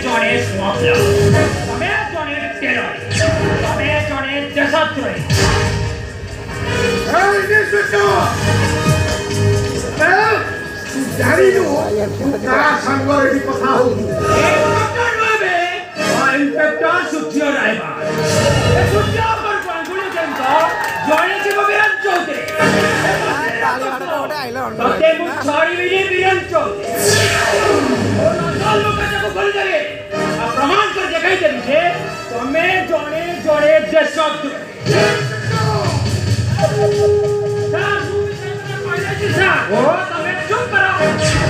जड़े स्मगलर तमे जड़े टेररिस्ट तमे जड़े देशद्रोही জানিনো কার সঙ্গে এটি কথা হলো ইন্সপেক্টর ভাবে ইন্সপেক্টর সূর্য রায়বার এ সূর্য পর পাঙ্গুলি দেন্ত জড়ে জীব বিরান চৌধুরী ততে মু ছড়ি বিরান চৌধুরী ও নজর লোক যাকে বলি দেবে আর প্রমাণ করে দেখাই দেবি যে তুমি জড়ে জড়ে দেশদ্রোহী ओ तमे चुप करो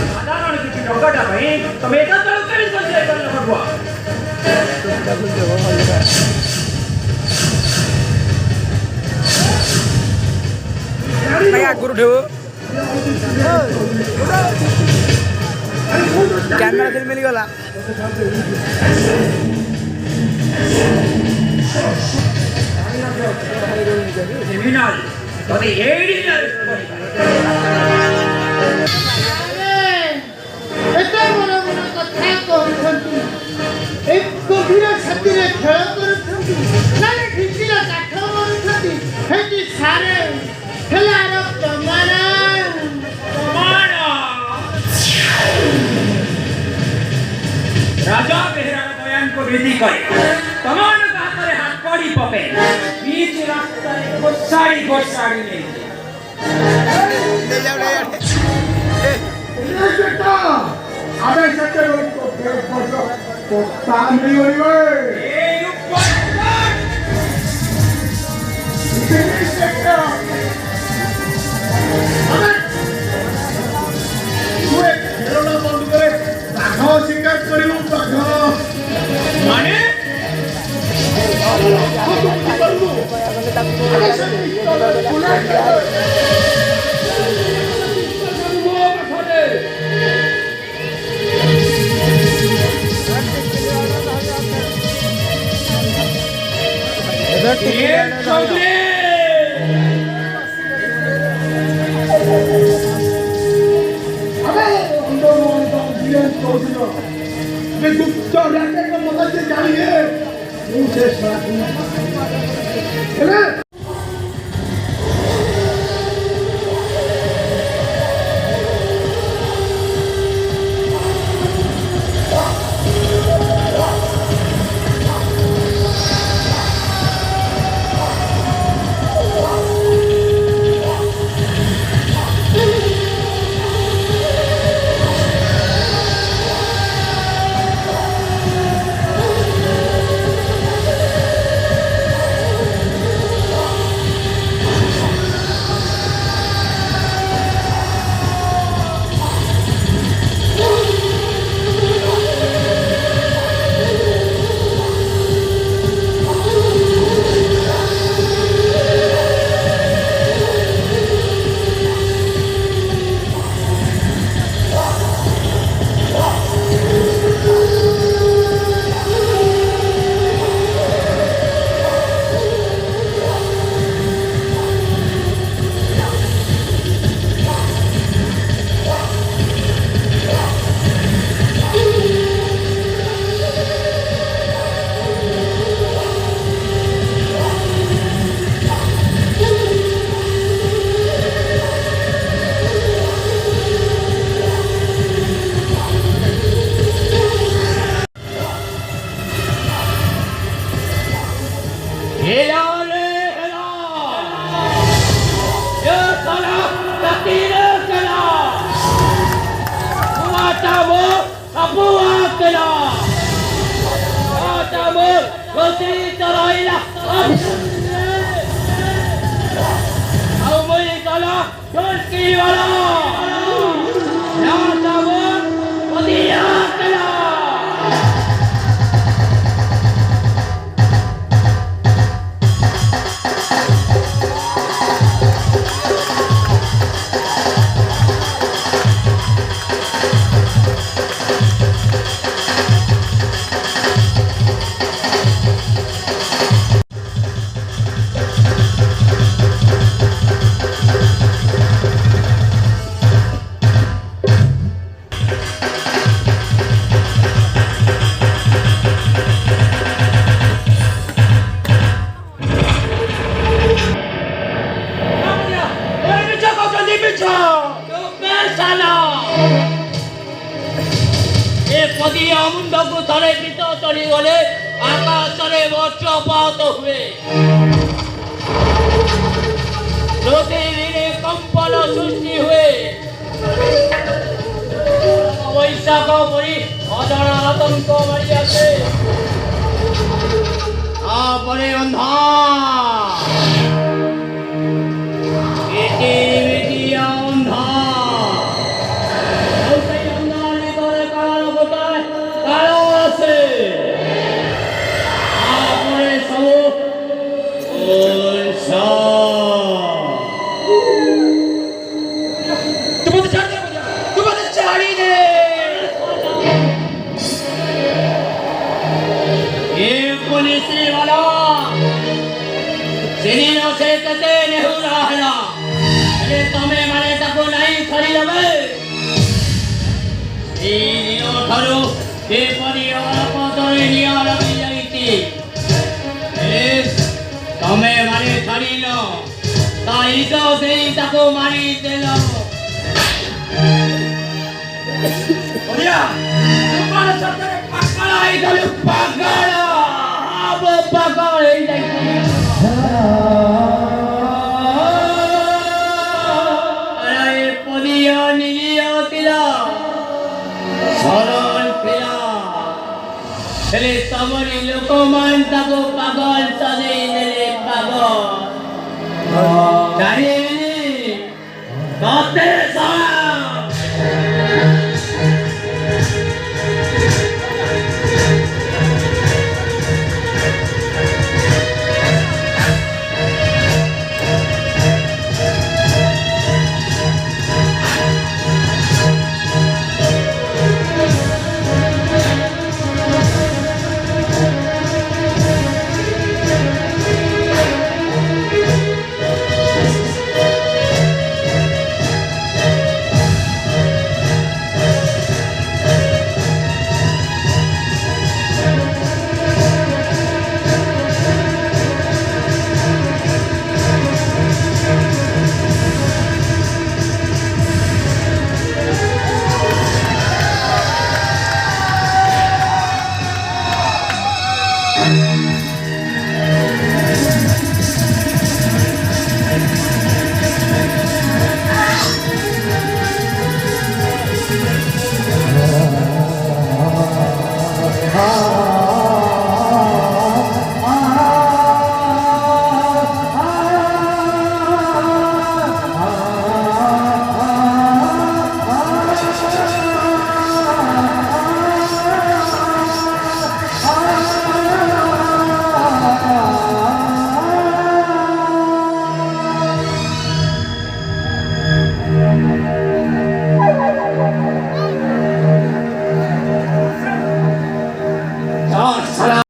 साधारण किसी डोगाटा भाई तमे एका तळु करी बसले करले भगवा भैया गुरु ठेव कैमरा फिर मिल गला क्रिमिनल तोते एडिनल एते बड़ बड़ कथा कहउछंती एक गभीर छातीरे खेल करूछंती नाले ठिकिला काठ मारुछंती हेती सारे खेलार प्रमाण राजा बेहरा बयान को विधि करे तमाम हाथरे हाथ पड़ी पपे बीच रास्ता गोसाड़ी ले जाओ बेटा आबे सच्चे लोग को फेर पड़ो तो काम नहीं होई वे ए ऊपर शिकार करू बाघ माने गुप्त रैकेट में मदद से जानिए मुझे ଭିତ ଚଳିଗଲେ ଆକାଶରେ ବଜ୍ରପାତ ହୁଏ, ପୃଥିବୀରେ କମ୍ପନ ସୃଷ୍ଟି ହୁଏ, ବୈଶାଖ ପରି ଅଜଣା ଆତଙ୍କ ମାଡ଼ି ଆସେ, ତାପରେ ଅନ୍ଧାର, କିଟିମିଟି ଅନ୍ଧାର, ଆଉ ସେଇ ଅନ୍ଧାର ଭିତରେ କାଳ ଗୋଟାଏ କାଳ ଆସେ, ତାପରେ ସବୁ तू मत छाड़ी दे ये पुलिस वाला सिनिनो से कते नेहु रहला अरे तमे माने ताको नहीं खरी लबे सिनिनो थारो के परिवार पतरे निया लगी जाईती ए तमे माने खरी लो ताई तो सेई ताको मारी देलो ओया तुम्हारा सरकार पकड़ा है गलू पकड़ा अब पकड़ जाईती अरे पुलिया निलिया तिला सरल पिला हेले तमरी लोकमान ताको पागल सजई देले पागल जानिए कते सारा साला